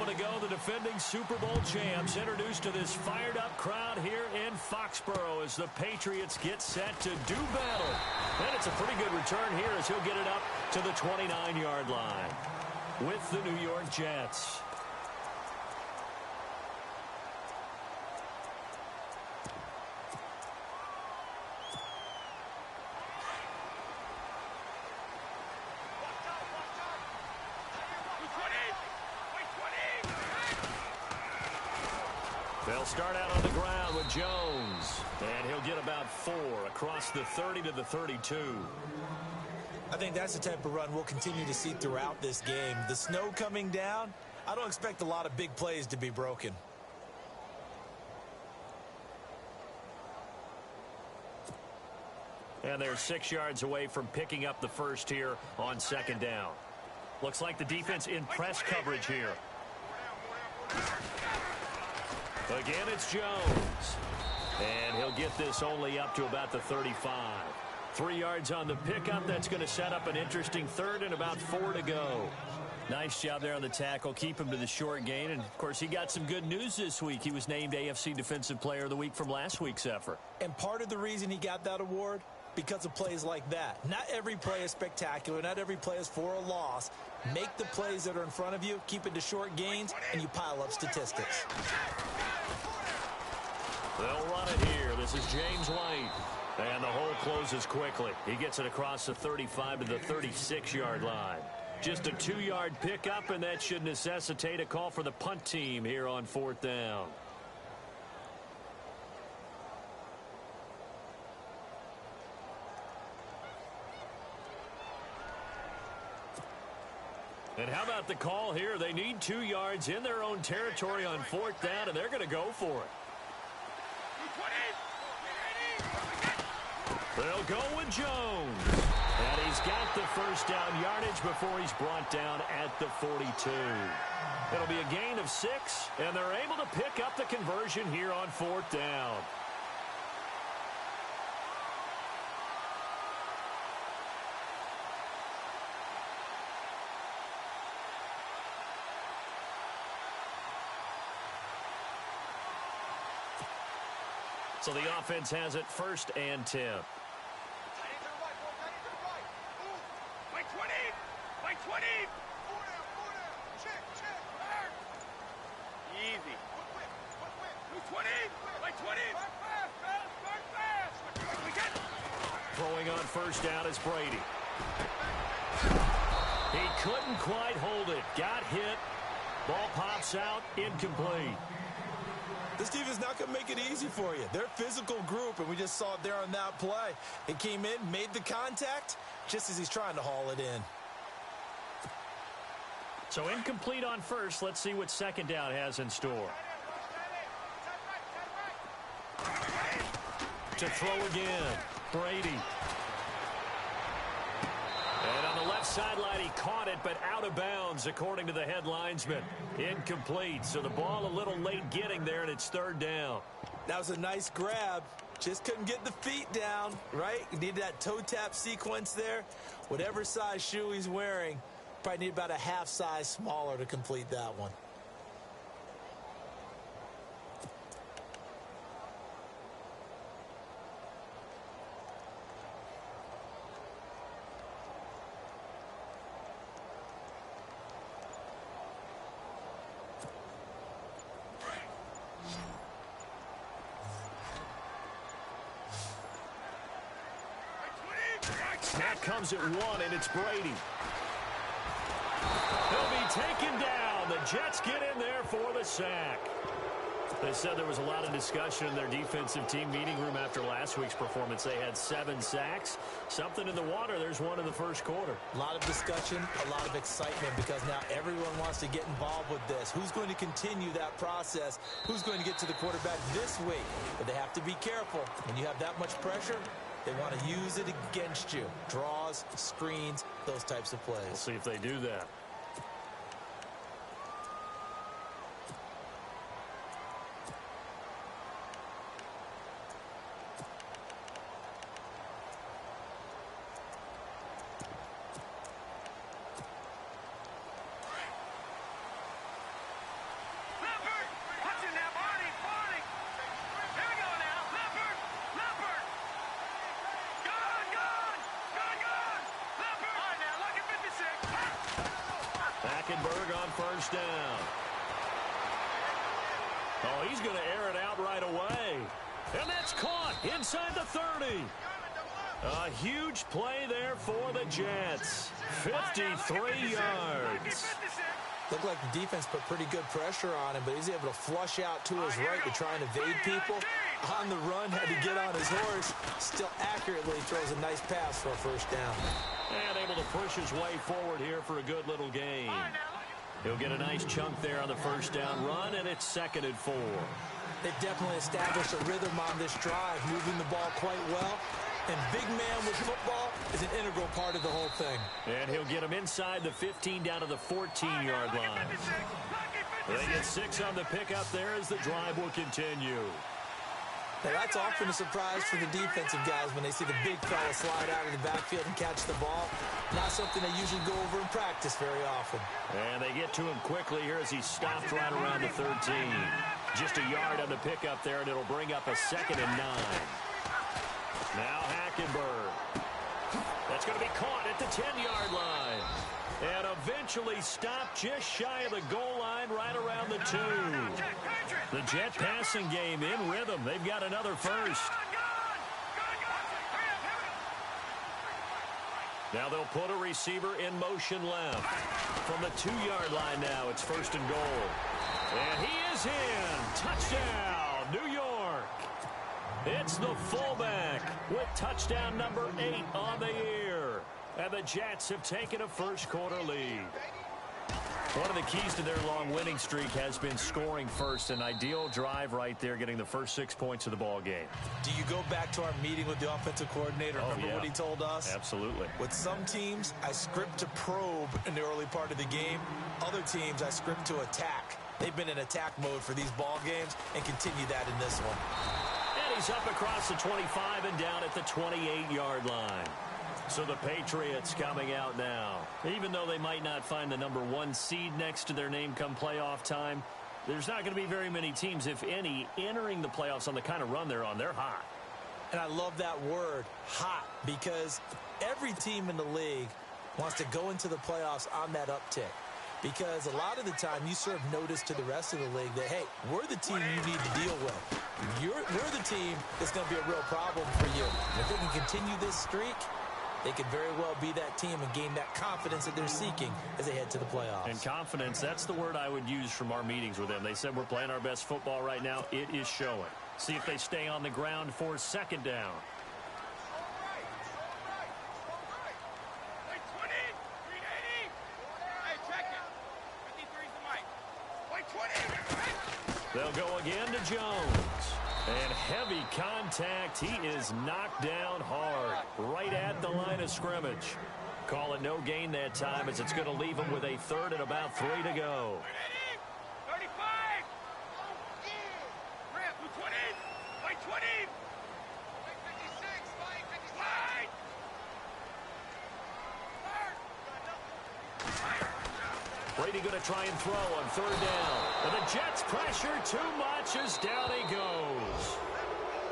moment ago, the defending Super Bowl champs introduced to this fired-up crowd here in Foxborough as the Patriots get set to do battle. And it's a pretty good return here as he'll get it up to the 29-yard line with the New York Jets. They'll start out on the ground with Jones, and he'll get about 4 across the 30 to the 32. I think that's the type of run we'll continue to see throughout this game. The snow coming down, I don't expect a lot of big plays to be broken. And they're 6 yards away from picking up the first here on second down. Looks like the defense in press coverage here. Again, it's Jones. And he'll get this only up to about the 35. 3 yards on the pickup. That's going to set up an interesting third and about 4 to go. Nice job there on the tackle. Keep him to the short gain. And, of course, he got some good news this week. He was named AFC Defensive Player of the Week from last week's effort. And part of the reason he got that award, because of plays like that. Not every play is spectacular. Not every play is for a loss. Make the plays that are in front of you, keep it to short gains, and you pile up statistics. They'll run it here. This is James White. And the hole closes quickly. He gets it across the 35 to the 36-yard line. Just a 2-yard pickup, and that should necessitate a call for the punt team here on 4th down. And how about the call here? They need 2 yards in their own territory on 4th down, and they're going to go for it. They'll go with Jones. And he's got the first down yardage before he's brought down at the 42. It'll be a gain of 6, and they're able to pick up the conversion here on 4th down. So the offense has it 1st and 10. Easy. Throwing on 1st down is Brady. He couldn't quite hold it. Got hit. Ball pops out. Incomplete. This defense is not going to make it easy for you. They're a physical group, and we just saw it there on that play. It came in, made the contact, just as he's trying to haul it in. So incomplete on 1st. Let's see what 2nd down has in store. To throw again, Brady. And on the left sideline, he caught it, but out of bounds, according to the head linesman. Incomplete, so the ball a little late getting there, and it's 3rd down. That was a nice grab. Just couldn't get the feet down, right? You needed that toe tap sequence there. Whatever size shoe he's wearing, probably need about a half size smaller to complete that one. Snap comes at 1, and it's Brady. He'll be taken down. The Jets get in there for the sack. They said there was a lot of discussion in their defensive team meeting room after last week's performance. They had 7 sacks. Something in the water. There's one in the first quarter. A lot of discussion, a lot of excitement, because now everyone wants to get involved with this. Who's going to continue that process? Who's going to get to the quarterback this week? But they have to be careful. When you have that much pressure, they want to use it against you. Draws, screens, those types of plays. We'll see if they do that. Hackenberg on first down. Oh, he's going to air it out right away. And that's caught inside the 30. A huge play there for the Jets. 53 yards. Looked like the defense put pretty good pressure on him, but he's able to flush out to his right to try and evade people. On the run, had to get on his horse. Still accurately throws a nice pass for a first down. And able to push his way forward here for a good little gain. He'll get a nice chunk there on the first down run, and it's 2nd and 4. They've definitely established a rhythm on this drive, moving the ball quite well. And big man with football is an integral part of the whole thing. And he'll get him inside the 15 down to the 14-yard line. They get 6 on the pickup there as the drive will continue. Now that's often a surprise for the defensive guys when they see the big fella slide out of the backfield and catch the ball. Not something they usually go over in practice very often. And they get to him quickly here as he stopped right around the 13. Just a yard on the pickup there, and it'll bring up a 2nd and 9. Now Hackenberg. That's going to be caught at the 10-yard line. And eventually stopped just shy of the goal line right around the 2. The Jet passing game in rhythm. They've got another first. Now they'll put a receiver in motion left. From the 2-yard line now, it's 1st and goal. And he is in. Touchdown, New York. It's the fullback with touchdown number 8 on the year. And the Jets have taken a first-quarter lead. One of the keys to their long winning streak has been scoring first. An ideal drive right there, getting the first 6 points of the ball game. Do you go back to our meeting with the offensive coordinator? Remember what he told us? Absolutely. With some teams, I script to probe in the early part of the game. Other teams, I script to attack. They've been in attack mode for these ball games and continue that in this one. And he's up across the 25 and down at the 28-yard line. So the Patriots coming out now. Even though they might not find the number 1 seed next to their name come playoff time, there's not going to be very many teams, if any, entering the playoffs on the kind of run they're on. They're hot. And I love that word, hot, because every team in the league wants to go into the playoffs on that uptick. Because a lot of the time you serve notice to the rest of the league that, hey, we're the team you need to deal with. We're the team that's going to be a real problem for you. And if they can continue this streak, they could very well be that team and gain that confidence that they're seeking as they head to the playoffs. And confidence, that's the word I would use from our meetings with them. They said we're playing our best football right now. It is showing. See if they stay on the ground for 2nd down. They'll go again to Jones. And heavy contact. He is knocked down hard right at the line of scrimmage. Call it no gain that time as it's going to leave him with a 3rd and about 3 to go. 35. Ramp, 20. White 20. White 56. White 56. Brady going to try and throw on 3rd down. And the Jets pressure too much as down he goes.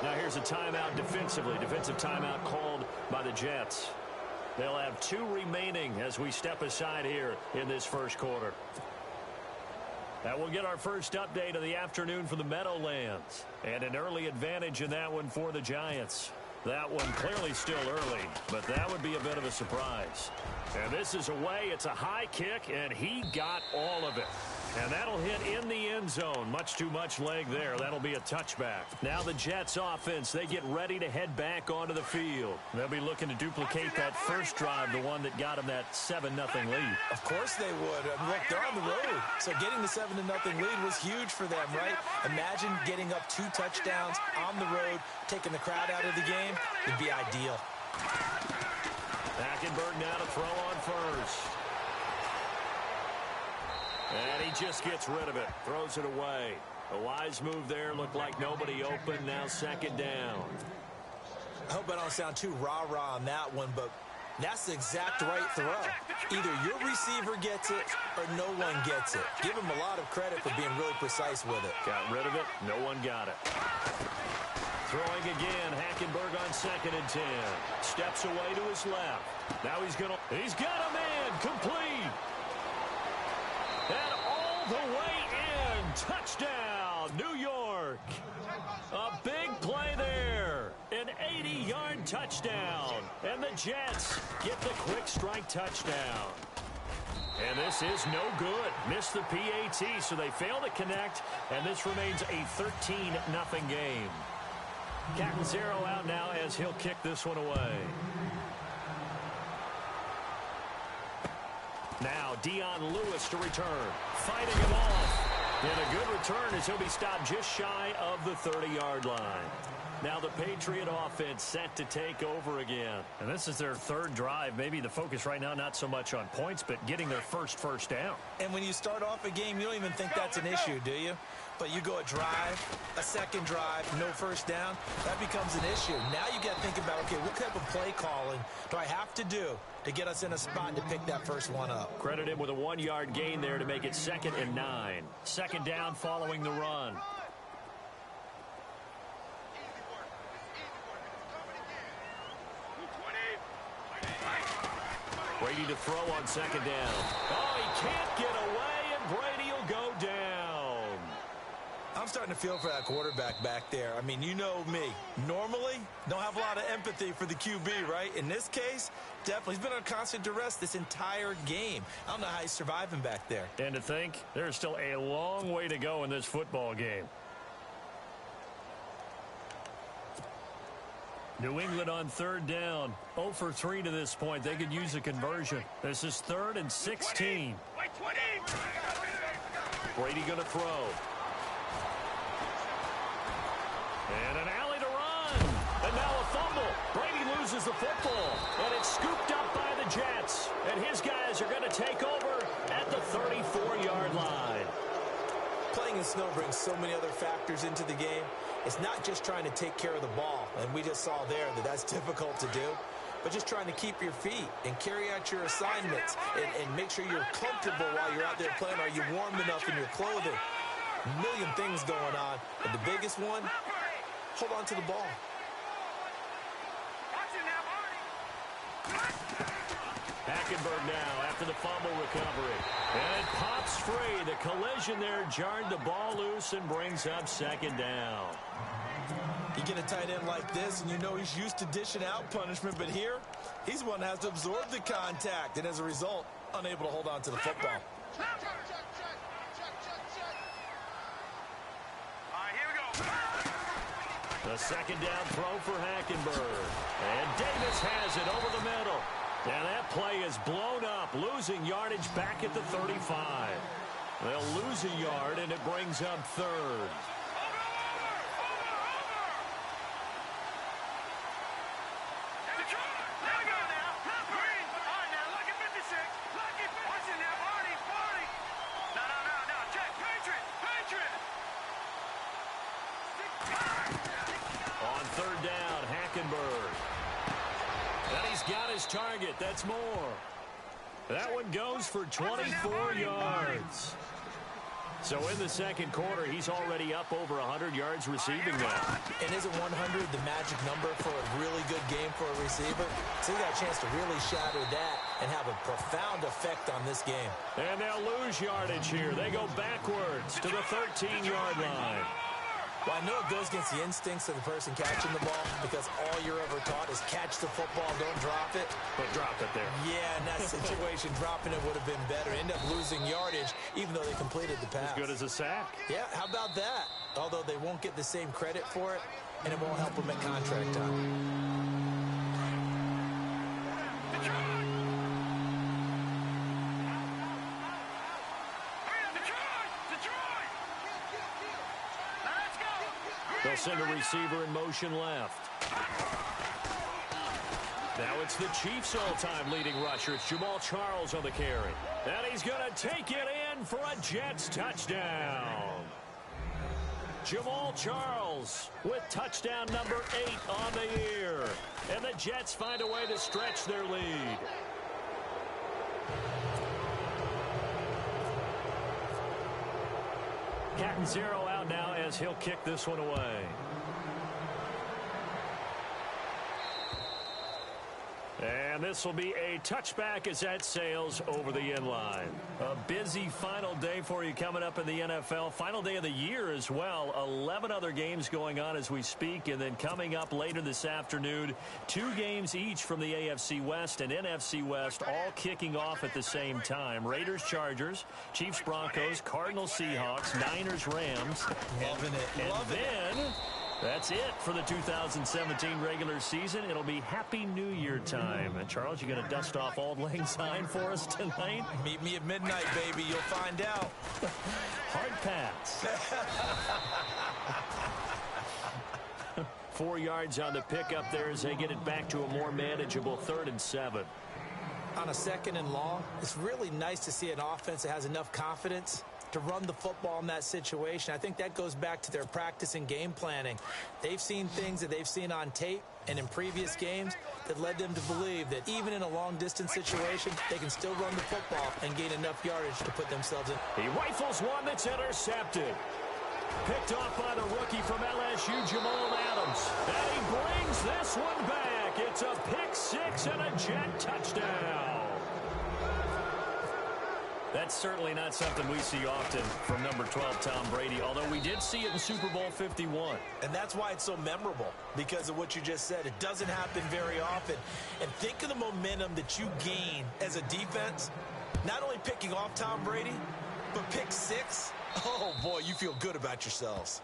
Now here's a timeout defensively. Defensive timeout called by the Jets. They'll have 2 remaining as we step aside here in this first quarter. Now we'll get our first update of the afternoon from the Meadowlands. And an early advantage in that one for the Giants. That one clearly still early, but that would be a bit of a surprise. And this is away. It's a high kick, and he got all of it. And that'll hit in the end zone. Much too much leg there. That'll be a touchback. Now the Jets offense, they get ready to head back onto the field. They'll be looking to duplicate that first drive, the one that got them that 7-0 lead. Of course they would. And look, they're on the road. So getting the 7-0 lead was huge for them, right? Imagine getting up 2 touchdowns on the road, taking the crowd out of the game. It'd be ideal. Hackenberg now to throw on first. And he just gets rid of it. Throws it away. A wise move there. Looked like nobody open. Now 2nd down. I hope I don't sound too rah-rah on that one, but that's the exact right throw. Either your receiver gets it or no one gets it. Give him a lot of credit for being really precise with it. Got rid of it. No one got it. Throwing again. Hackenberg on 2nd and 10. Steps away to his left. Now he's got a man. Complete. touchdown, New York. A big play there. An 80-yard touchdown. And the Jets get the quick strike touchdown. And this is no good. Missed the PAT, so they fail to connect. And this remains a 13-0 game. Catanzaro out now as he'll kick this one away. Now Dion Lewis to return. Fighting him off. And a good return as he'll be stopped just shy of the 30-yard line. Now the Patriot offense set to take over again. And this is their third drive. Maybe the focus right now not so much on points, but getting their first down. And when you start off a game, you don't even think that's an issue, do you? But you go a drive, a second drive, no first down, that becomes an issue. Now you got to think about, okay, what type of play calling do I have to do to get us in a spot to pick that first one up? Credit him with a 1-yard gain there to make it 2nd and 9. Second down following the run. Brady to throw on second down. Oh, he can't get away, and Brady will go down. I'm starting to feel for that quarterback back there. I mean, you know me. Normally, don't have a lot of empathy for the QB, right? In this case, definitely. He's been on constant duress this entire game. I don't know how he's surviving back there. And to think, there's still a long way to go in this football game. New England on third down. 0 for 3 to this point. They could use a conversion. This is 3rd and 16. Brady going to throw. And an alley to run. And now a fumble. Brady loses the football. And it's scooped up by the Jets. And his guys are going to take over at the 34-yard line. Playing in snow brings so many other factors into the game. It's not just trying to take care of the ball, and we just saw there that that's difficult to do, but just trying to keep your feet and carry out your assignments and make sure you're comfortable while you're out there playing. Are you warm enough in your clothing? A million things going on, but the biggest one, hold on to the ball. Hackenberg now after the fumble recovery. And it pops free. The collision there jarred the ball loose and brings up second down. You get a tight end like this, and you know he's used to dishing out punishment, but here, he's the one that has to absorb the contact, and as a result, unable to hold on to the football. All right, here we go. The second down throw for Hackenberg. And Davis has it over the middle. And that play is blown up, losing yardage back at the 35. They'll lose a yard, and it brings up 3rd. On third down, Hackenberg. And he's got his target. That's more. That one goes for 24 yards. So in the second quarter, he's already up over 100 yards receiving now. And isn't 100 the magic number for a really good game for a receiver? So he got a chance to really shatter that and have a profound effect on this game. And they'll lose yardage here. They go backwards to the 13-yard line. Well, I know it goes against the instincts of the person catching the ball because all you're ever taught is catch the football, don't drop it. But drop it there. Yeah, in that situation, dropping it would have been better. End up losing yardage even though they completed the pass. As good as a sack. Yeah, how about that? Although they won't get the same credit for it, and it won't help them at contract time. They'll send a receiver in motion left. Now it's the Chiefs' all-time leading rusher. It's Jamal Charles on the carry. And he's going to take it in for a Jets touchdown. Jamal Charles with touchdown number 8 on the year. And the Jets find a way to stretch their lead. Catanzaro out now as he'll kick this one away. And this will be a touchback as that sails over the inline. A busy final day for you coming up in the NFL. Final day of the year as well. 11 other games going on as we speak. And then coming up later this afternoon, 2 games each from the AFC West and NFC West, all kicking off at the same time. Raiders, Chargers, Chiefs, Broncos, Cardinals, Seahawks, Niners, Rams. Loving it. And then that's it for the 2017 regular season. It'll be Happy New Year time. And Charles, you going to dust off Auld Lang Syne for us tonight? Meet me at midnight, baby. You'll find out. Hard pass. 4 yards on the pickup there as they get it back to a more manageable 3rd and 7. On a 2nd and long, it's really nice to see an offense that has enough confidence to run the football in that situation. I think that goes back to their practice and game planning. They've seen things that they've seen on tape and in previous games that led them to believe that even in a long-distance situation, they can still run the football and gain enough yardage to put themselves in. He rifles one that's intercepted. Picked off by the rookie from LSU, Jamal Adams. And he brings this one back. It's a pick 6 and a Jet touchdown. That's certainly not something we see often from number 12, Tom Brady, although we did see it in Super Bowl 51. And that's why it's so memorable, because of what you just said. It doesn't happen very often. And think of the momentum that you gain as a defense, not only picking off Tom Brady, but pick 6. Oh, boy, you feel good about yourselves.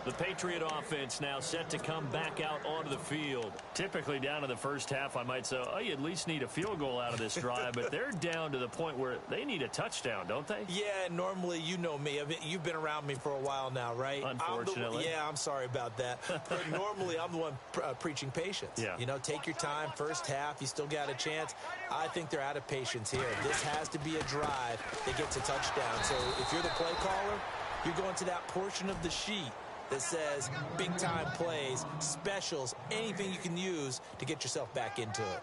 The Patriot offense now set to come back out onto the field. Typically down in the first half, I might say, oh, you at least need a field goal out of this drive, but they're down to the point where they need a touchdown, don't they? Yeah, normally, you know me. You've been around me for a while now, right? Unfortunately. I'm sorry about that. But normally, I'm the one preaching patience. Yeah. You know, take your time. First half, you still got a chance. I think they're out of patience here. This has to be a drive that gets a touchdown. So if you're the play caller, you're going to that portion of the sheet that says big-time plays, specials, anything you can use to get yourself back into it.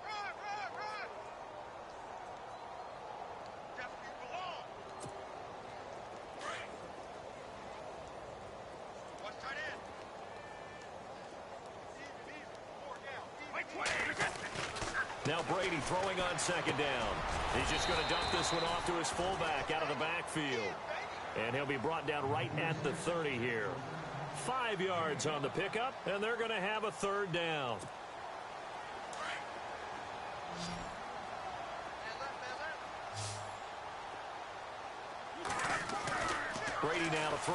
Now Brady throwing on 2nd down. He's just going to dump this one off to his fullback out of the backfield. And he'll be brought down right at the 30 here. 5 yards on the pickup, and they're going to have a 3rd down. Brady now to throw.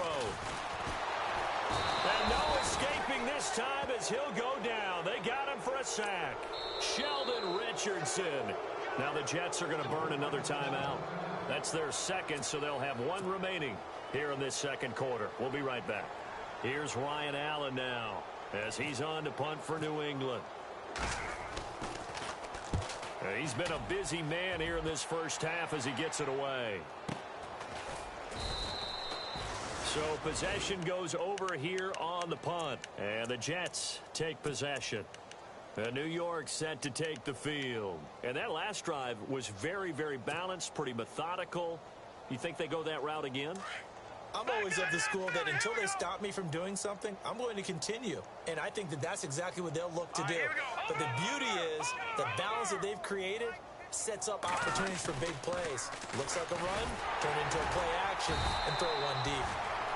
And no escaping this time as he'll go down. They got him for a sack. Sheldon Richardson. Now the Jets are going to burn another timeout. That's their 2nd, so they'll have 1 remaining here in this 2nd quarter. We'll be right back. Here's Ryan Allen now as he's on to punt for New England. He's been a busy man here in this first half as he gets it away. So possession goes over here on the punt. And the Jets take possession. New York set to take the field. And that last drive was very, very balanced, pretty methodical. You think they go that route again? I'm always of the school that until they stop me from doing something, I'm going to continue. And I think that that's exactly what they'll look to do. But the beauty is the balance that they've created sets up opportunities for big plays. Looks like a run, turn into a play action, and throw one deep.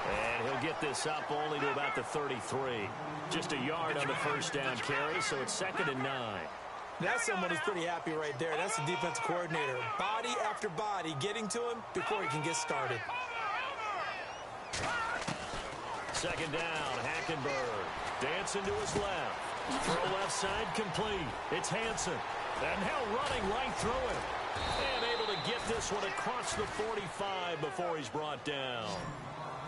And he'll get this up only to about the 33. Just a yard on the 1st down carry, so it's 2nd and 9. That's someone who's pretty happy right there. That's the defensive coordinator. Body after body getting to him before he can get started. 2nd down, Hackenberg. Dancing to his left. Throw left side complete. It's Hansen. And now running right through it. And able to get this one across the 45 before he's brought down.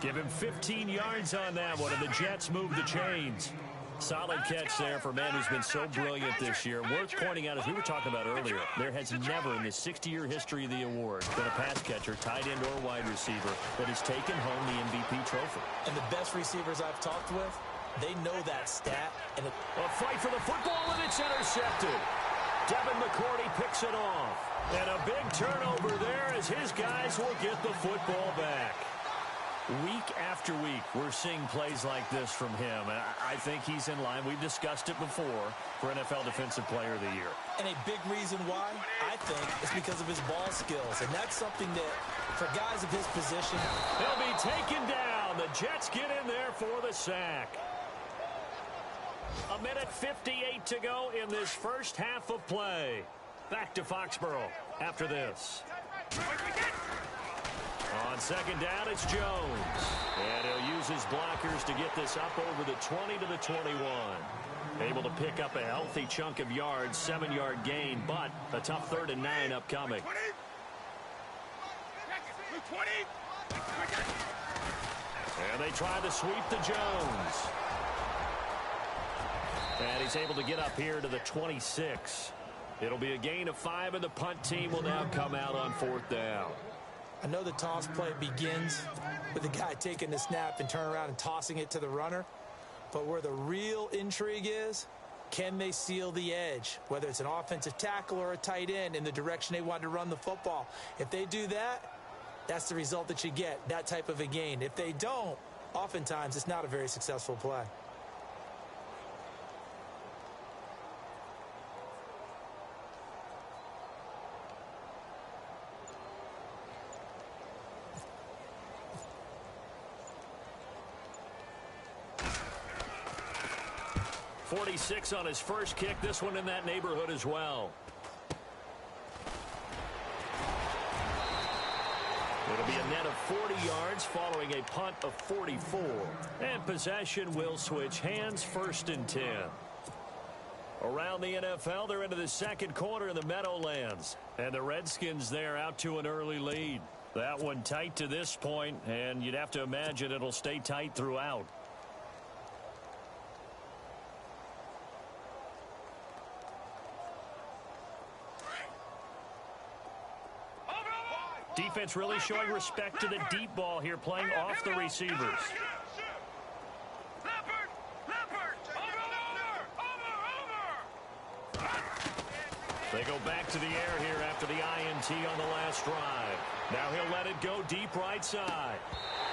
Give him 15 yards on that one, and the Jets move the chains. Solid catch there for a man who's been so brilliant this year. Worth pointing out, as we were talking about earlier, there has never in the 60-year history of the award been a pass catcher, tight end, or wide receiver that has taken home the MVP trophy. And the best receivers I've talked with, they know that stat. And a fight for the football, and it's intercepted. Devin McCourty picks it off. And a big turnover there as his guys will get the football back. Week after week, we're seeing plays like this from him. And I think he's in line. We've discussed it before for NFL Defensive Player of the Year. And a big reason why, I think, is because of his ball skills. And that's something that, for guys of his position, he'll be taken down. The Jets get in there for the sack. 1:58 to go in this first half of play. Back to Foxborough after this. On second down, it's Jones. And he'll use his blockers to get this up over the 20 to the 21. Able to pick up a healthy chunk of yards, 7-yard gain, but a tough 3rd and 9 upcoming. And they try to sweep to Jones. And he's able to get up here to the 26. It'll be a gain of 5, and the punt team will now come out on 4th down. I know the toss play begins with the guy taking the snap and turning around and tossing it to the runner. But where the real intrigue is, can they seal the edge? Whether it's an offensive tackle or a tight end in the direction they want to run the football. If they do that, that's the result that you get, that type of a gain. If they don't, oftentimes it's not a very successful play. .46 on his first kick. This one in that neighborhood as well. It'll be a net of 40 yards following a punt of 44. And possession will switch hands, 1st and 10. Around the NFL, they're into the second quarter in the Meadowlands. And the Redskins there out to an early lead. That one tight to this point, and you'd have to imagine it'll stay tight throughout. Defense really showing respect to the deep ball here, playing off the receivers. They go back to the air here after the INT on the last drive. Now he'll let it go deep right side.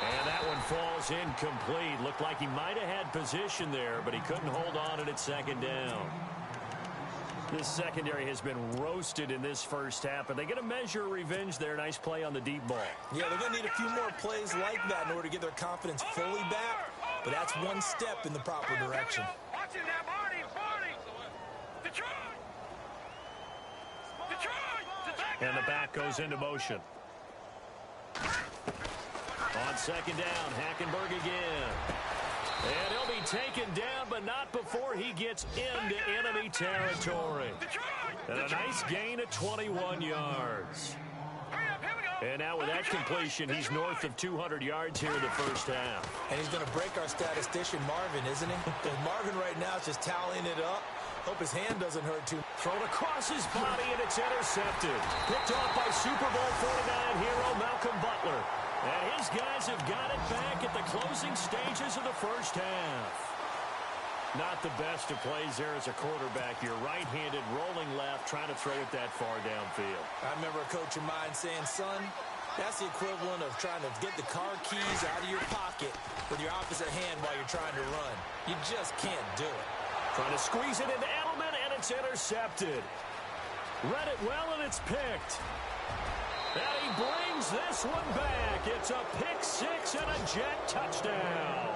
And that one falls incomplete. Looked like he might have had position there, but he couldn't hold on at 2nd down. This secondary has been roasted in this first half, and they get a measure of revenge there. Nice play on the deep ball. Yeah, they're going to need a few more plays like that in order to get their confidence fully back, but that's one step in the proper direction. And the back goes into motion. On 2nd down, Hackenberg again. And he'll be taken down, but not before he gets into enemy territory. And a nice gain of 21 yards. And now with that completion, he's north of 200 yards here in the first half. And he's going to break our statistician, Marvin, isn't he? And Marvin right now is just tallying it up. Hope his hand doesn't hurt too. Thrown across his body, and it's intercepted. Picked off by Super Bowl 49 hero Malcolm Butler. And his guys have got it back at the closing stages of the first half. Not the best of plays there as a quarterback. You're right-handed, rolling left, trying to throw it that far downfield. I remember a coach of mine saying, son, that's the equivalent of trying to get the car keys out of your pocket with your opposite hand while you're trying to run. You just can't do it. Trying to squeeze it into Edelman, and it's intercepted. Read it well, and it's picked. And he brings this one back. It's a pick 6 and a Jet touchdown.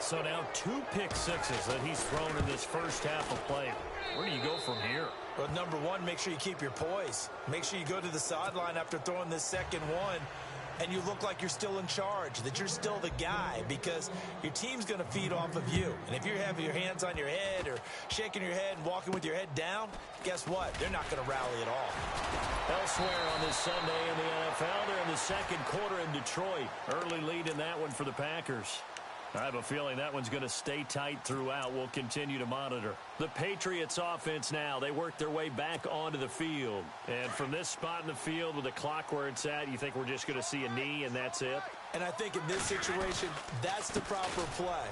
So now 2 pick 6s that he's thrown in this first half of play. Where do you go from here? Well, number one, make sure you keep your poise. Make sure you go to the sideline after throwing this second one, and you look like you're still in charge, that you're still the guy, because your team's going to feed off of you. And if you're having your hands on your head or shaking your head and walking with your head down, guess what? They're not going to rally at all. Elsewhere on this Sunday in the NFL, they're in the second quarter in Detroit. Early lead in that one for the Packers. I have a feeling that one's going to stay tight throughout. We'll continue to monitor. The Patriots offense now. They work their way back onto the field. And from this spot in the field with the clock where it's at, you think we're just going to see a knee and that's it? And I think in this situation, that's the proper play.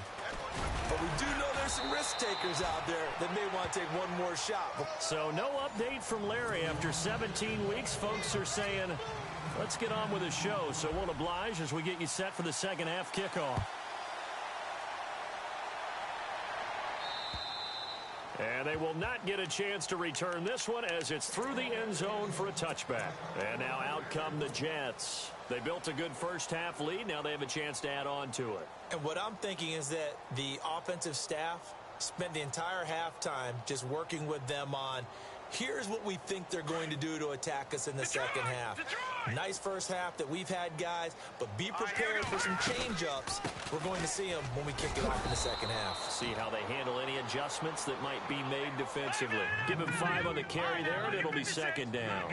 But we do know there's some risk takers out there that may want to take one more shot. So no update from Larry after 17 weeks. Folks are saying Let's get on with the show, so we'll oblige as we get you set for the second half kickoff. And they will not get a chance to return this one as it's through the end zone for a touchback. And now out come the Jets. They built a good first half lead. Now they have a chance to add on to it. And what I'm thinking is that the offensive staff spent the entire halftime just working with them on, here's what we think they're going to do to attack us in the second half. Nice first half that we've had, guys, but be prepared for some change-ups. We're going to see them when we kick it off in the second half. See how they handle any adjustments that might be made defensively. Give him 5 on the carry there, and it'll be second down.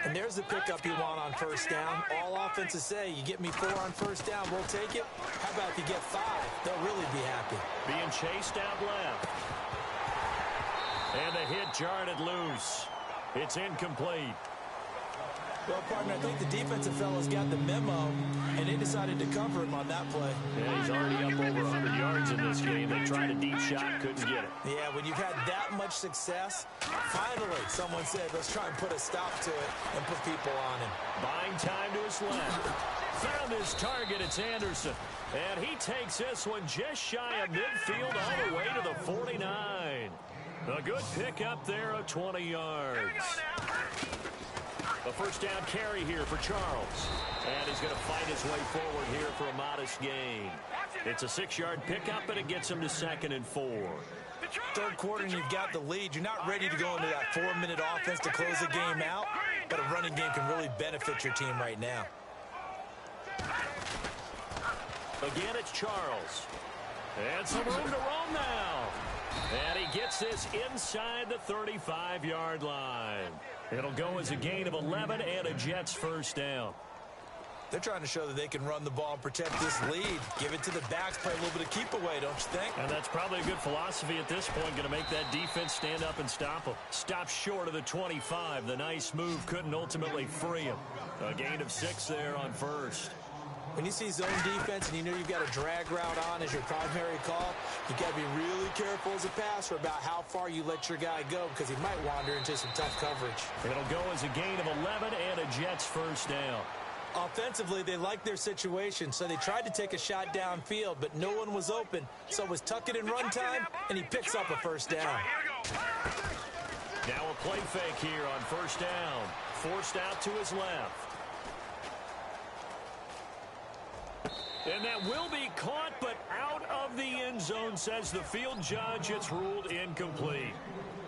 And there's the pickup you want on first down. All offenses say, you get me 4 on first down, we'll take it. How about if you get 5? They'll really be happy. Being chased out left. And the hit jarred it loose. It's incomplete. Well, partner, I think the defensive fellas got the memo, and they decided to cover him on that play. Yeah, he's already up over 100 yards in this game. They tried a deep shot, couldn't get it. Yeah, when you've had that much success, finally someone said, let's try and put a stop to it and put people on him. Buying time to his left. Found his target, it's Anderson. And he takes this one just shy of midfield all the way to the 49. A good pick up there of 20 yards. A first down carry here for Charles. And he's going to fight his way forward here for a modest gain. It's a 6-yard pickup, and it gets him to 2nd and 4. Third quarter, and you've got the lead. You're not ready to go into that 4-minute offense to close the game out, but a running game can really benefit your team right now. Again, it's Charles. And some room to roam now. And he gets this inside the 35-yard line. It'll go as a gain of 11 and a Jets first down. They're trying to show that they can run the ball and protect this lead. Give it to the backs, play a little bit of keep away, don't you think? And that's probably a good philosophy at this point, going to make that defense stand up and stop them. Stop short of the 25. The nice move couldn't ultimately free him. A gain of 6 there on first. When you see zone defense and you know you've got a drag route on as your primary call, you got to be really careful as a passer about how far you let your guy go because he might wander into some tough coverage. It'll go as a gain of 11 and a Jets first down. Offensively, they like their situation, so they tried to take a shot downfield, but no one was open. So it was tuck it in run time, and he picks up a first down. Now a play fake here on first down. Forced out to his left. And that will be caught, but out of the end zone, says the field judge. It's ruled incomplete.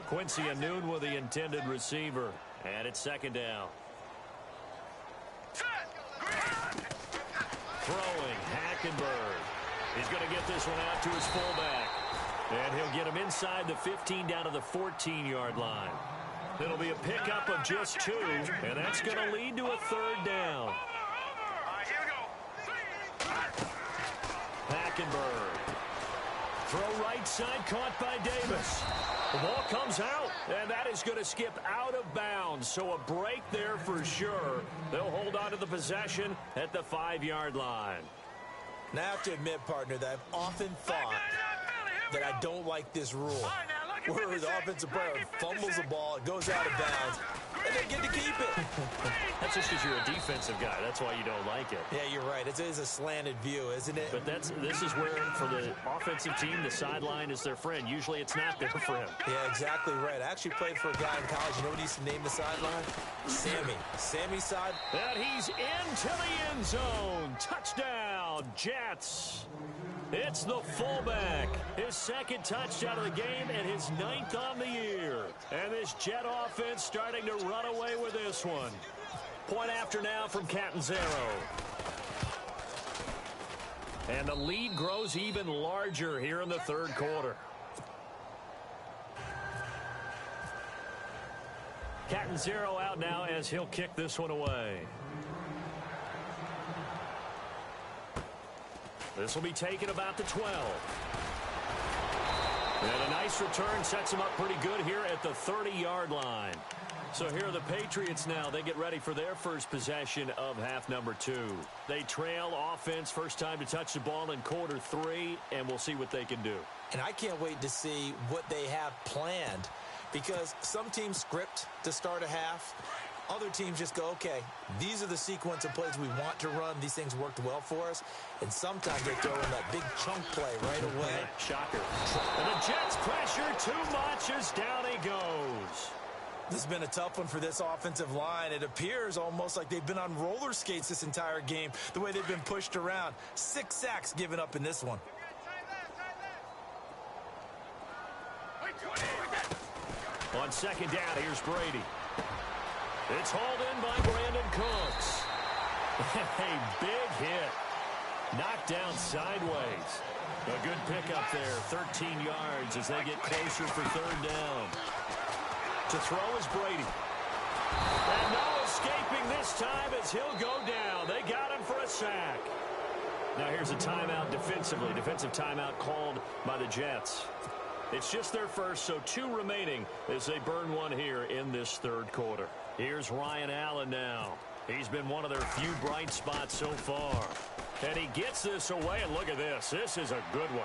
Quincy Anoon with the intended receiver. And it's second down. Throwing, Hackenberg. He's going to get this one out to his fullback. And he'll get him inside the 15 down to the 14-yard line. It'll be a pickup of just 2, and that's going to lead to a third down. Hackenberg. Throw right side, caught by Davis. The ball comes out, and that is going to skip out of bounds. So a break there for sure. They'll hold on to the possession at the 5-yard line. Now I have to admit, partner, that I've often thought that I don't like this rule, where the offensive player fumbles the ball, it goes out of bounds, and they get to keep it. That's just because you're a defensive guy. That's why you don't like it. Yeah, you're right. It is a slanted view, isn't it? But this is where, for the offensive team, the sideline is their friend. Usually it's not their friend. Yeah, exactly right. I actually played for a guy in college. You know what he used to name the sideline? Sammy. Sammy's side. And he's into the end zone. Touchdown, Jets. It's the fullback. His second touchdown of the game and his 9th on the year. And this Jet offense starting to run away with this one. Point after now from Catanzaro. And the lead grows even larger here in the third quarter. Catanzaro out now as he'll kick this one away. This will be taken about the 12. And a nice return sets him up pretty good here at the 30-yard line. So here are the Patriots now. They get ready for their first possession of half number 2. They trail offense, first time to touch the ball in quarter 3, and we'll see what they can do. And I can't wait to see what they have planned, because some teams script to start a half. Other teams just go, okay, these are the sequence of plays we want to run. These things worked well for us. And sometimes they throw in that big chunk play right away. Shocker. And the Jets pressure too much as down he goes. This has been a tough one for this offensive line. It appears almost like they've been on roller skates this entire game, the way they've been pushed around. 6 sacks given up in this one. On second down, here's Brady. It's hauled in by Brandon Cooks. A big hit. Knocked down sideways. A good pickup there. 13 yards as they get closer for third down. To throw is Brady. And no escaping this time as he'll go down. They got him for a sack. Now here's a timeout defensively. Defensive timeout called by the Jets. It's just their first, so 2 remaining as they burn one here in this third quarter. Here's Ryan Allen now. He's been one of their few bright spots so far. And he gets this away, and look at this. This is a good one.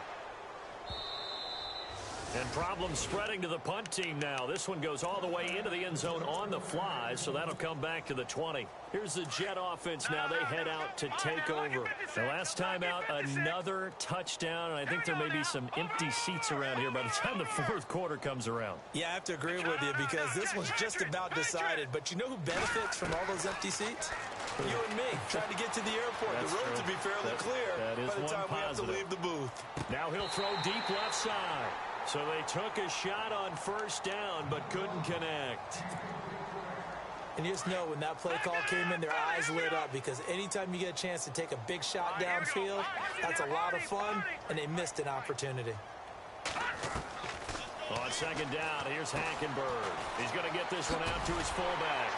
And problems spreading to the punt team now. This one goes all the way into the end zone on the fly, so that'll come back to the 20. Here's the Jet offense now. They head out to take over. The last time out, another touchdown, and I think there may be some empty seats around here by the time the fourth quarter comes around. Yeah, I have to agree with you because this one's just about decided. But you know who benefits from all those empty seats? You and me, trying to get to the airport. That's the road true. to be fairly clear that is by the time we have to positive. leave the booth. Now he'll throw deep left side. So they took a shot on first down but couldn't connect. And you just know when that play call came in, their eyes lit up because anytime you get a chance to take a big shot downfield, that's a lot of fun, and they missed an opportunity. On second down, here's Hackenberg. He's going to get this one out to his fullback.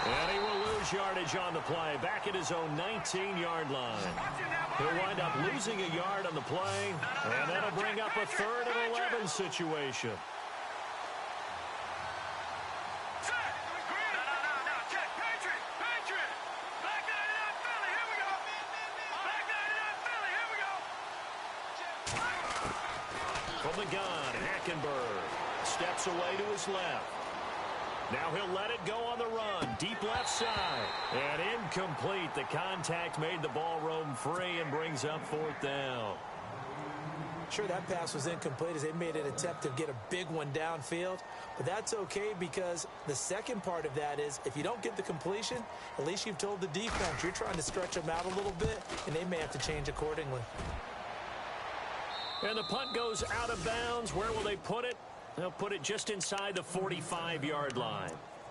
And he will lose yardage on the play, back at his own 19-yard line. He'll wind up losing a yard on the play, and that'll bring up a 3rd and 11 situation. From the gun, Hackenberg steps away to his left. Now he'll let it go on the run. Deep left side. And incomplete. The contact made the ball roam free and brings up 4th down. Sure, that pass was incomplete as they made an attempt to get a big one downfield. But that's okay because the second part of that is if you don't get the completion, at least you've told the defense you're trying to stretch them out a little bit, and they may have to change accordingly. And the punt goes out of bounds. Where will they put it? They'll put it just inside the 45-yard line.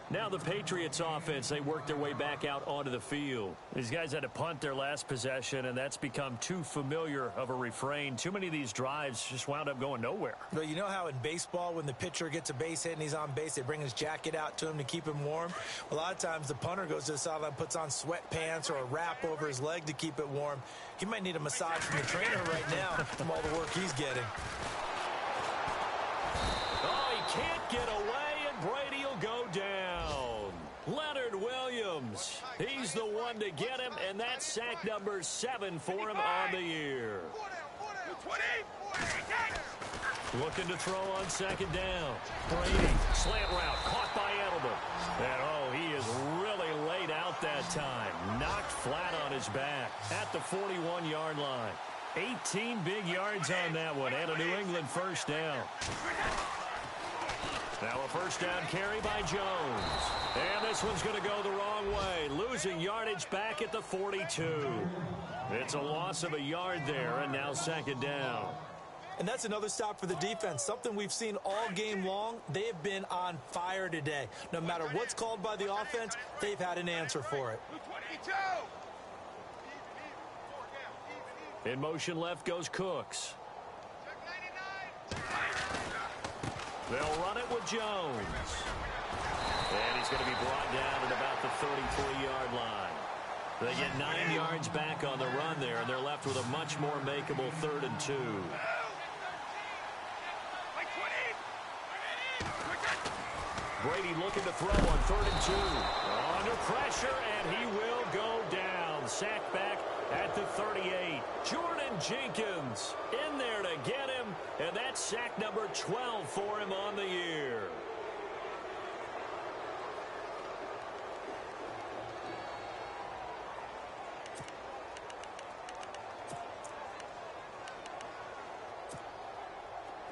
Now the Patriots offense, they work their way back out onto the field. These guys had to punt their last possession, and that's become too familiar of a refrain. Too many of these drives just wound up going nowhere. But you know how in baseball when the pitcher gets a base hit and he's on base, they bring his jacket out to him to keep him warm? A lot of times the punter goes to the sideline, puts on sweatpants or a wrap over his leg to keep it warm. He might need a massage from the trainer right now from all the work he's getting. Oh, he can't get away, and Brady will go down. Leonard Williams, he's the one to get him, and that's sack number 7 for him on the year. Looking to throw on second down. Brady, slant route, caught by Edelman. And oh, he is really laid out that time. Knocked flat on his back at the 41-yard line. 18 big yards on that one, and a New England first down. Now a first down carry by Jones. And this one's going to go the wrong way. Losing yardage back at the 42. It's a loss of a yard there, and now second down. And that's another stop for the defense, something we've seen all game long. They have been on fire today. No matter what's called by the offense, they've had an answer for it. In motion left goes Cooks. They'll run it with Jones. And he's going to be brought down at about the 33-yard line. They get 9 yards back on the run there, and they're left with a much more makeable 3rd and 2. Brady looking to throw on 3rd and 2. Under pressure, and he will go down. Sacked back at the 38. Jordan Jenkins in there to get him, and that's sack number 12 for him on the year.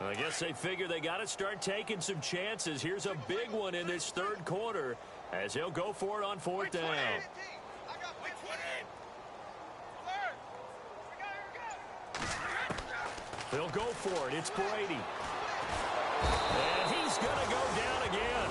I guess they figure they got to start taking some chances. Here's a big one in this third quarter as he'll go for it on fourth down. They'll go for it. It's Brady. And he's going to go down again.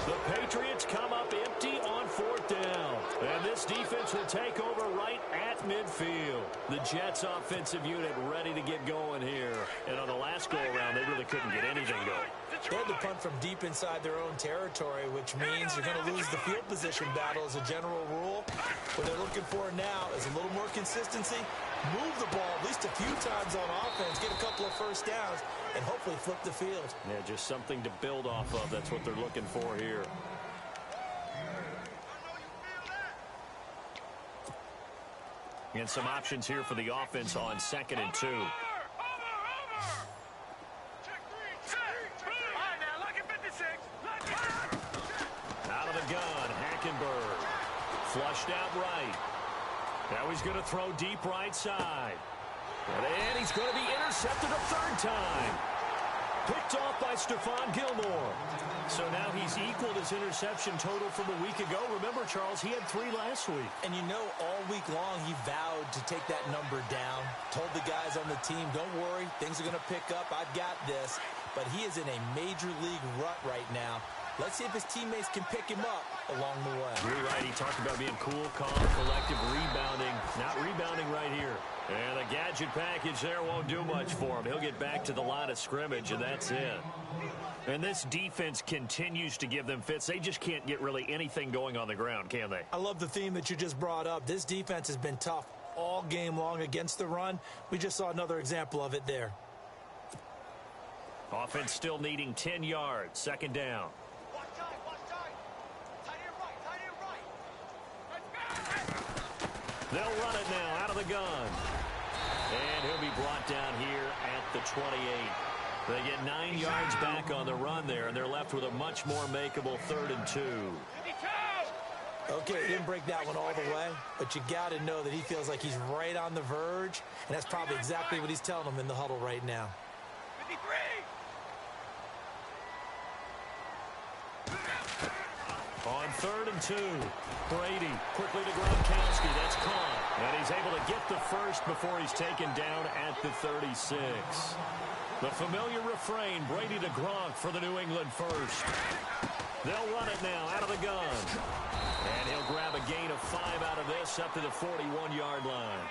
The Patriots come up empty on fourth down. And this defense will take over right at midfield. The Jets offensive unit ready to get going here. And on the last go-around, they really couldn't get anything going. They had to punt from deep inside their own territory, which means they're going to lose the field position battle as a general rule. What they're looking for now is a little more consistency, move the ball at least a few times on offense, get a couple of first downs, and hopefully flip the field. Yeah, just something to build off of. That's what they're looking for here. And some options here for the offense on 2nd and 2. Out of the gun, Hackenberg. Flushed out right. Now he's going to throw deep right side. And he's going to be intercepted a third time. Picked off by Stephon Gilmore. So now he's equaled his interception total from a week ago. Remember, Charles, he had 3 last week. And you know, all week long he vowed to take that number down. Told the guys on the team, don't worry, things are going to pick up. I've got this. But he is in a major league rut right now. Let's see if his teammates can pick him up along the way. You're right. He talked about being cool, calm, collective, rebounding. Not rebounding right here. And the gadget package there won't do much for him. He'll get back to the line of scrimmage, and that's it. And this defense continues to give them fits. They just can't get really anything going on the ground, can they? I love the theme that you just brought up. This defense has been tough all game long against the run. We just saw another example of it there. Offense still needing 10 yards. 2nd down. They'll run it now out of the gun. And he'll be brought down here at the 28. They get 9 yards back on the run there, and they're left with a much more makeable 3rd and 2. Okay, he didn't break that one all the way, but you got to know that he feels like he's right on the verge, and that's probably exactly what he's telling them in the huddle right now. 53. On 3rd and 2, Brady quickly to Gronkowski. That's caught. And he's able to get the first before he's taken down at the 36. The familiar refrain, Brady to Gronk for the New England first. They'll run it now out of the gun. And he'll grab a gain of 5 out of this up to the 41-yard line.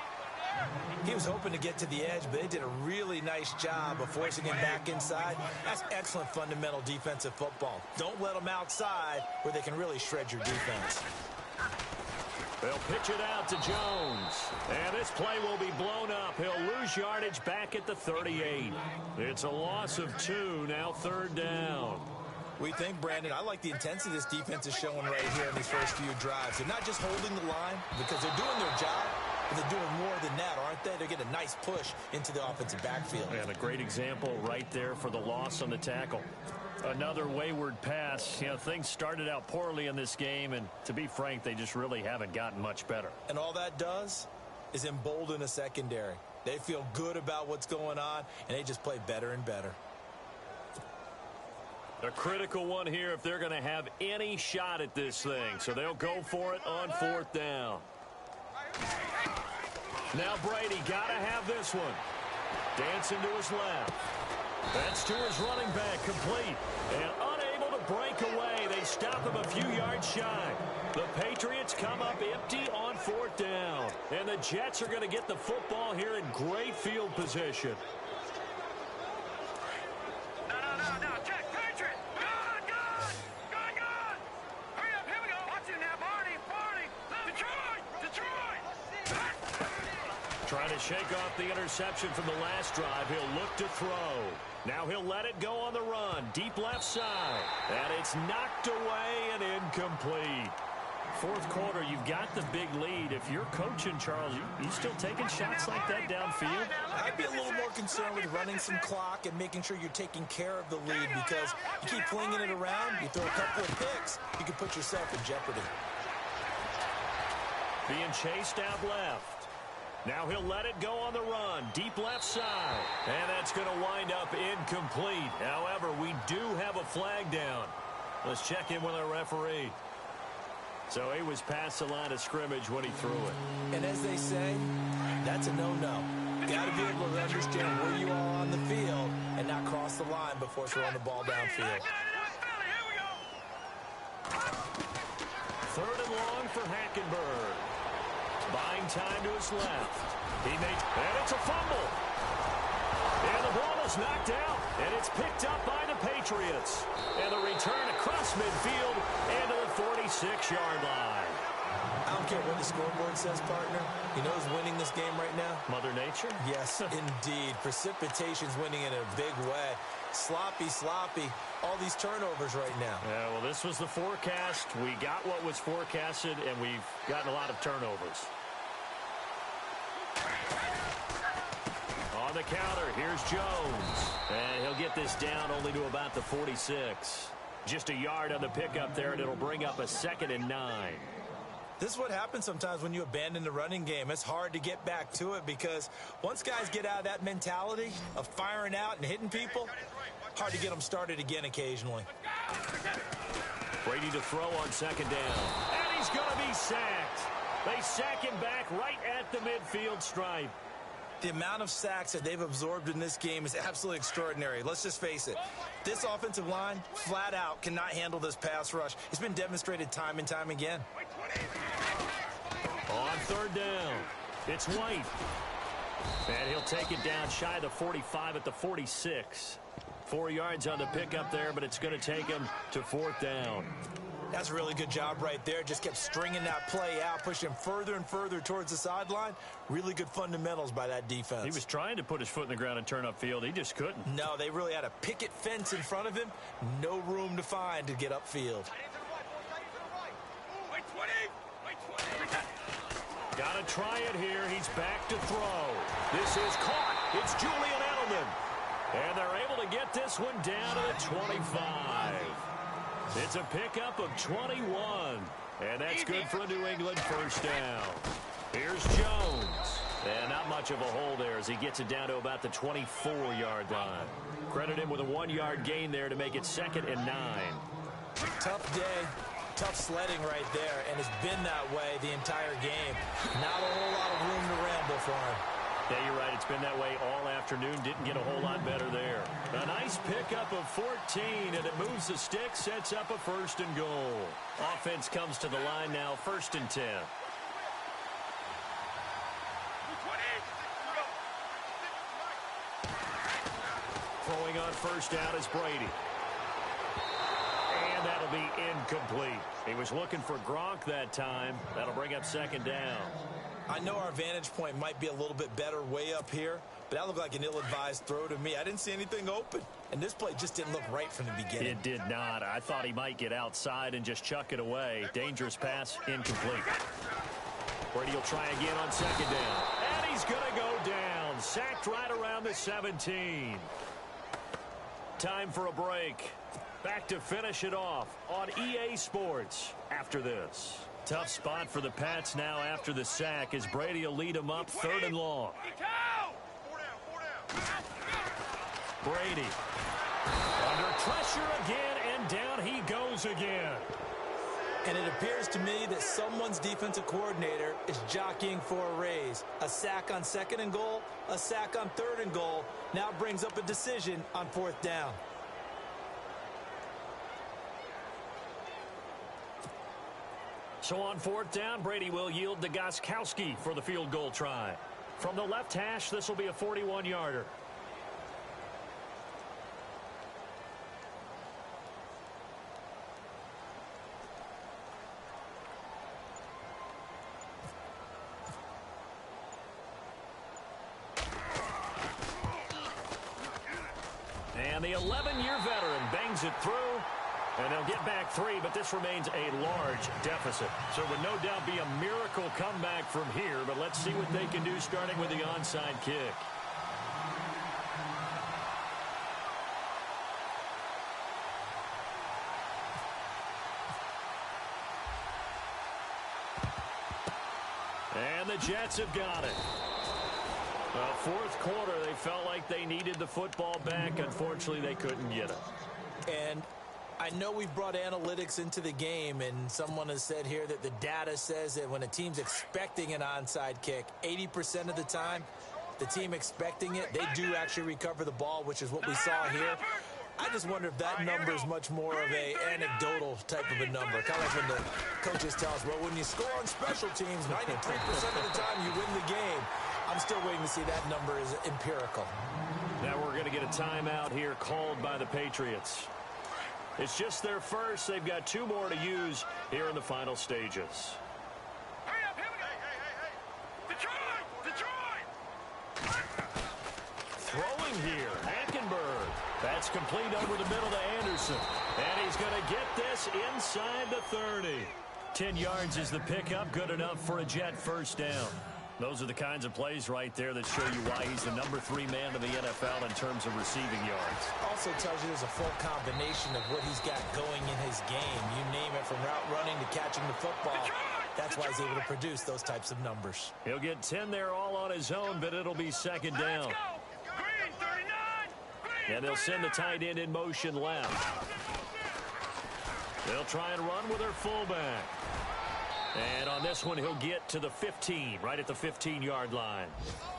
He was hoping to get to the edge, but they did a really nice job of forcing him back inside. That's excellent fundamental defensive football. Don't let them outside where they can really shred your defense. They'll pitch it out to Jones. And this play will be blown up. He'll lose yardage back at the 38. It's a loss of 2, now 3rd down. We think, Brandon, I like the intensity this defense is showing right here in these first few drives. They're not just holding the line because they're doing their job, but they're doing more than that, aren't they? They're getting a nice push into the offensive backfield. And a great example right there for the loss on the tackle. Another wayward pass. You know, things started out poorly in this game, and to be frank, they just really haven't gotten much better. And all that does is embolden a secondary. They feel good about what's going on, and they just play better and better. A critical one here if they're going to have any shot at this thing. So they'll go for it on 4th down. Now Brady got to have this one. Dancing to his left. That's to his running back, complete. And unable to break away. They stop him a few yards shy. The Patriots come up empty on 4th down. And the Jets are going to get the football here in great field position. Trying to shake off the interception from the last drive. He'll look to throw. Now he'll let it go on the run. Deep left side. And it's knocked away and incomplete. 4th quarter, you've got the big lead. If you're coaching, Charles, you still taking shots like that downfield? I'd be a little more concerned with running some clock and making sure you're taking care of the lead, because you keep flinging it around, you throw a couple of picks, you can put yourself in jeopardy. Being chased out left. Now he'll let it go on the run. Deep left side. And that's going to wind up incomplete. However, we do have a flag down. Let's check in with our referee. So he was past the line of scrimmage when he threw it. And as they say, that's a no-no. Got to be able to understand where you are on the field and not cross the line before throwing the ball downfield. Third and long for Hackenberg. Buying time to his left. And it's a fumble. And the ball is knocked out. And it's picked up by the Patriots. And the return across midfield and to the 46-yard line. I don't care what the scoreboard says, partner. You know who's winning this game right now? Mother Nature? Yes, indeed. Precipitation's winning in a big way. Sloppy. All these turnovers right now. Yeah, well, this was the forecast. We got what was forecasted, and we've gotten a lot of turnovers. On the counter, here's Jones. And he'll get this down only to about the 46. Just a yard on the pickup there, and it'll bring up a 2nd and 9. This is what happens sometimes when you abandon the running game. It's hard to get back to it because once guys get out of that mentality of firing out and hitting people, hard to get them started again occasionally. Brady to throw on 2nd down. And he's going to be sacked. They sack him back right at the midfield stripe. The amount of sacks that they've absorbed in this game is absolutely extraordinary. Let's just face it. This offensive line, flat out, cannot handle this pass rush. It's been demonstrated time and time again. On 3rd down, it's White. And he'll take it down shy of the 45 at the 46. 4 yards on the pickup there, but it's going to take him to 4th down. That's a really good job right there. Just kept stringing that play out, pushing him further and further towards the sideline. Really good fundamentals by that defense. He was trying to put his foot in the ground and turn upfield. He just couldn't. No, they really had a picket fence in front of him. No room to find to get upfield. Got to try it here. He's back to throw. This is caught. It's Julian Edelman. And they're able to get this one down to the 25. It's a pickup of 21. And that's good for a New England 1st down. Here's Jones. And not much of a hole there as he gets it down to about the 24-yard line. Credit him with a 1-yard gain there to make it 2nd and 9. Tough day. Tough sledding right there, and it's been that way the entire game. Not a whole lot of room to ramble for him. Yeah, you're right. It's been that way all afternoon. Didn't get a whole lot better there. A nice pickup of 14, and it moves the stick, sets up a 1st and goal. Offense comes to the line now, 1st and 10. Throwing on 1st down is Brady. And that'll be incomplete. He was looking for Gronk that time. That'll bring up 2nd down. I know our vantage point might be a little bit better way up here, but that looked like an ill-advised throw to me. I didn't see anything open, and this play just didn't look right from the beginning. It did not. I thought he might get outside and just chuck it away. Dangerous pass, incomplete. Brady will try again on 2nd down. And he's going to go down. Sacked right around the 17. Time for a break. Back to finish it off on EA Sports after this. Tough spot for the Pats now after the sack as Brady will lead them up 3rd and long. Brady under pressure again, and down he goes again. And it appears to me that someone's defensive coordinator is jockeying for a raise. A sack on 2nd and goal, a sack on 3rd and goal. Now brings up a decision on 4th down. So on 4th down, Brady will yield to Gostkowski for the field goal try. From the left hash, this will be a 41-yarder. And the 11-year veteran bangs it through. And they'll get back 3, but this remains a large deficit. So it would no doubt be a miracle comeback from here, but let's see what they can do starting with the onside kick. And the Jets have got it. Fourth quarter, they felt like they needed the football back. Unfortunately, they couldn't get it. And I know we've brought analytics into the game, and someone has said here that the data says that when a team's expecting an onside kick, 80% of the time, the team expecting it, they do actually recover the ball, which is what we saw here. I just wonder if that number is much more of a anecdotal type of a number. Kind of like when the coaches tell us, well, when you score on special teams, 93% of the time you win the game. I'm still waiting to see that number is empirical. Now we're going to get a timeout here called by the Patriots. It's just their first. They've got 2 more to use here in the final stages. Hurry up, here we go. Hey. Detroit! Throwing here, Hackenberg. That's complete over the middle to Anderson. And he's going to get this inside the 30. 10 yards is the pickup, good enough for a Jet first down. Those are the kinds of plays right there that show you why he's the number 3 man in the NFL in terms of receiving yards. Also tells you there's a full combination of what he's got going in his game. You name it, from route running to catching the football. That's why he's able to produce those types of numbers. He'll get 10 there all on his own, but it'll be second down. Green, 39. And they'll send the tight end in motion left. They'll try and run with their fullback. And on this one, he'll get to the 15, right at the 15-yard line.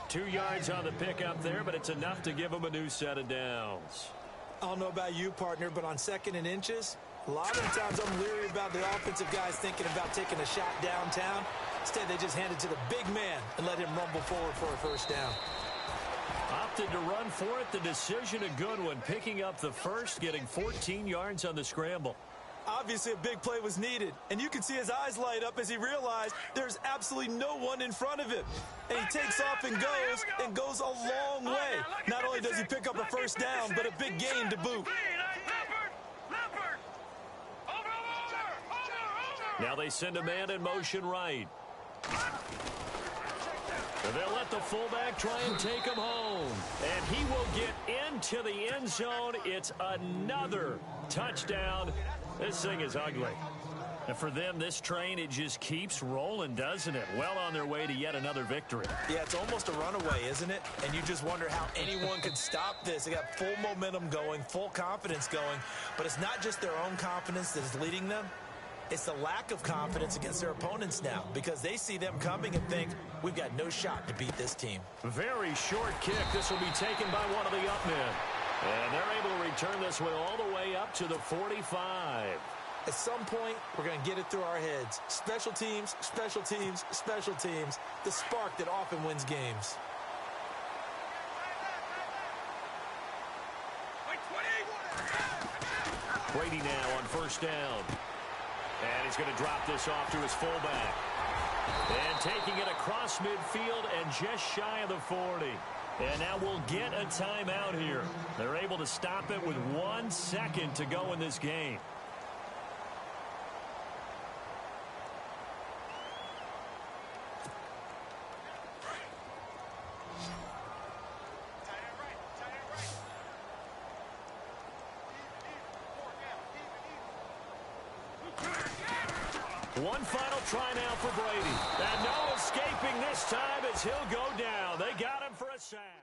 2 yards on the pickup there, but it's enough to give him a new set of downs. I don't know about you, partner, but on 2nd and inches, a lot of times I'm leery about the offensive guys thinking about taking a shot downtown. Instead, they just hand it to the big man and let him rumble forward for a first down. Opted to run for it. The decision a good one, picking up the first, getting 14 yards on the scramble. Obviously, a big play was needed, and you can see his eyes light up as he realized there's absolutely no one in front of him. And he takes off and goes a long way. Not only does he pick up a first down, but a big gain to boot. Now they send a man in motion right. They'll let the fullback try and take him home. And he will get into the end zone. It's another touchdown. This thing is ugly. And for them, this train, it just keeps rolling, doesn't it? Well on their way to yet another victory. Yeah, it's almost a runaway, isn't it? And you just wonder how anyone could stop this. They got full momentum going, full confidence going. But it's not just their own confidence that is leading them. It's the lack of confidence against their opponents now, because they see them coming and think, we've got no shot to beat this team. Very short kick. This will be taken by one of the up men. And they're able to return this one all the way up to the 45. At some point, we're going to get it through our heads. Special teams, special teams, special teams. The spark that often wins games. Brady now on first down. And he's going to drop this off to his fullback. And taking it across midfield and just shy of the 40. And now we'll get a timeout here. They're able to stop it with 1 second to go in this game. One final try now for Brady. And no escaping this time as he'll go down. They got him for a sack.